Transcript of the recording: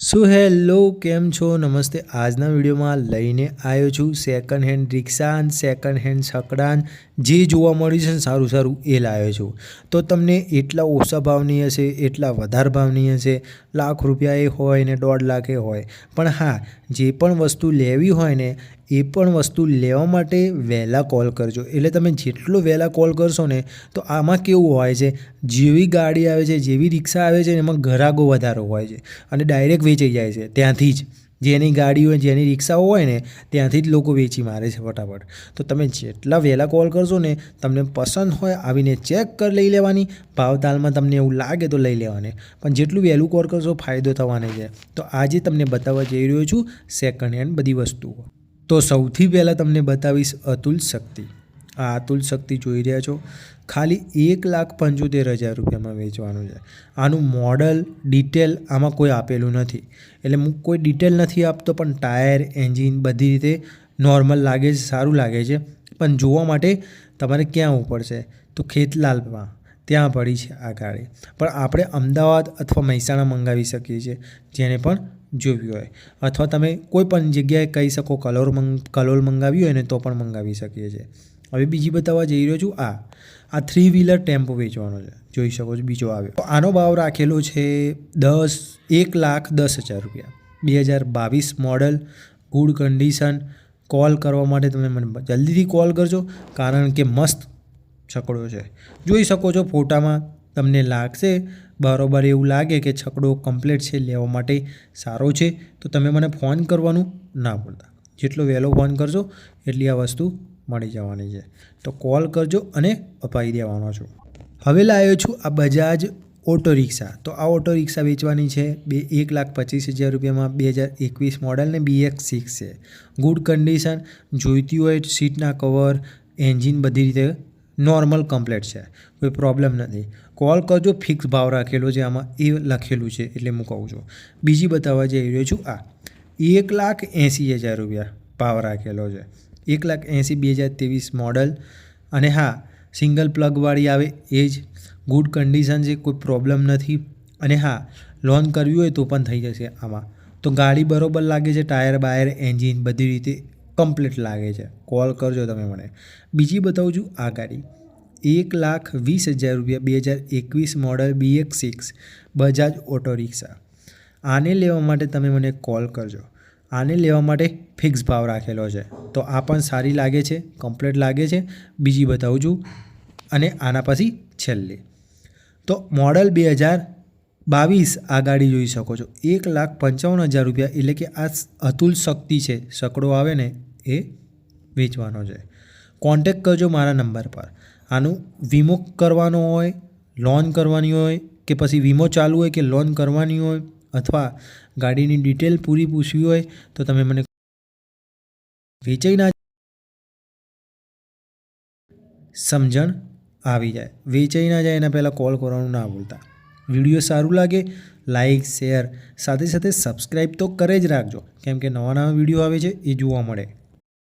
so hello કેમ છો નમસ્તે આજના વિડીયોમાં લઈને આવ્યો છું સેકન્ડ હેન્ડ રિક્ષા અને સેકન્ડ હેન્ડ છકડાન જે જોવા મળ્યું છે ને સારું એ લાવ્યો છું તો તમને એટલા ઓછા ભાવની હશે એટલા વધારે ભાવની હશે લાખ રૂપિયા એ હોય ને 1.5 લાખ એ હોય પણ હા જે પણ વસ્તુ લેવી હોય ને એ પણ વસ્તુ લેવા માટે વહેલા કોલ કરજો એટલે તમે જેટલો વહેલા કોલ કરશો ને તો આમાં કેવું હોય છે જેવી ગાડી આવે છે જેવી રિક્ષા આવે છે એમાં ગ્રાહકો વધારે હોય છે અને ડાયરેક્ટ વેચાઈ જાય છે ત્યાંથી જ જેની ગાડી હોય જેની રિક્ષાઓ હોય ને ત્યાંથી જ લોકો વેચી મારે છે ફટાફટ તો તમે જેટલા વહેલા કોલ કરશો ને તમને પસંદ હોય આવીને ચેક કરી લઈ લેવાની ભાવતાલમાં તમને એવું લાગે તો લઈ લેવાની પણ જેટલું વહેલું કોલ કરશો ફાયદો થવાનો છે તો આજે તમને બતાવવા જઈ રહ્યો છું સેકન્ડ હેન્ડ બધી વસ્તુઓ તો સૌથી પહેલાં તમને બતાવીશ અતુલ શક્તિ આ અતુલ શક્તિ જોઈ રહ્યા છો ખાલી 1,75,000 રૂપિયામાં વેચવાનું છે આનું મોડલ ડિટેલ આમાં કોઈ આપેલું નથી એટલે હું કોઈ ડિટેલ નથી આપતો પણ ટાયર એન્જિન બધી રીતે નોર્મલ લાગે છે સારું લાગે છે પણ જોવા માટે તમારે ક્યાં આવવું પડશે તો ખેતલાલમાં ત્યાં પડી છે આ ગાડી પણ આપણે અમદાવાદ અથવા મહેસાણા મંગાવી શકીએ છીએ જેને પણ જોવી હોય અથવા તમે કોઈ પણ જગ્યાએ કહી શકો કલોલ મંગાવી હોય ને તો પણ મંગાવી શકીએ છીએ હવે બીજી બતાવવા જઈ રહ્યો છું આ 3 વ્હીલર ટેમ્પો વેચવાનો છે જોઈ શકો છો બીજો આવ્યો આનો ભાવ રાખેલો છે 1,10,000 રૂપિયા 2022 મોડલ ગુડ કન્ડિશન કોલ કરવા માટે તમે મને જલ્દીથી કોલ કરજો કારણ કે મસ્ત છકડો છે જોઈ શકો છો ફોટામાં તમને લાગશે બરાબર એવું લાગે કે છકડો કમ્પ્લીટ છે લેવા માટે સારો છે તો તમે મને ફોન કરવાનું ના ભૂલતા જેટલો વહેલો ફોન કરશો એટલી આ વસ્તુ મળી જવાની છે તો કોલ કરજો અને અપાવી દેવાનો છું હવે લાવ્યો છું આ બજાજ ઓટો રિક્ષા તો આ ઓટો રિક્ષા વેચવાની છે 1,25,000 રૂપિયામાં 2021 મોડલ ને BX6 છે ગુડ કન્ડિશન જોઈતી હોય સીટના કવર એન્જિન બધી રીતે નોર્મલ કમ્પ્લીટ છે કોઈ પ્રોબ્લેમ નથી કોલ કરજો ફિક્સ ભાવ રાખેલો છે આમાં એ લખેલું છે એટલે હું કહું છું બીજી બતાવવા જઈ રહ્યો છું આ 1,80,000 રૂપિયા ભાવ રાખેલો છે 1,80,000 2023 મોડલ અને હા સિંગલ પ્લગવાળી આવે એ જ ગુડ કન્ડિશન છે કોઈ પ્રોબ્લેમ નથી અને હા લોન કરવી હોય તો પણ થઈ જશે આમાં તો ગાડી બરાબર લાગે છે ટાયર બાયર એન્જિન બધી રીતે કમ્પ્લીટ લાગે છે કોલ કરજો તમે મને બીજી બતાવું છું આ ગાડી 1,20,000 રૂપિયા 2021 model BX6 Bajaj auto rickshaw આને લેવા માટે તમે મને કોલ કરજો આને લેવા માટે ફિક્સ ભાવ રાખેલો છે તો આ પણ સારી લાગે છે કમ્પ્લીટ લાગે છે બીજી બતાવું છું અને આના પછી છેલ્લે તો મોડલ 2022 આ ગાડી જોઈ શકો છો 1,55,000 રૂપિયા એટલે કે આ અતુલ શક્તિ છે છકડો આવે ને એ વેચવાનો છે કોન્ટેક કરજો મારા નંબર પર આનું વીમો કરવાનો હોય લોન કરવાની હોય કે પછી વીમો ચાલુ હોય કે લોન કરવાની હોય અથવા ગાડીની ડિટેલ પૂરી પૂછવી હોય તો તમે મને વેચાઈ ના સમજણ આવી જાય વેચાઈ ના જાય એના પહેલાં કોલ કરવાનું ના ભૂલતા વિડીયો સારું લાગે લાઈક શેર સાથે સબસ્ક્રાઈબ તો કરે જ રાખજો કેમ કે નવા વિડીયો આવે છે એ જોવા મળે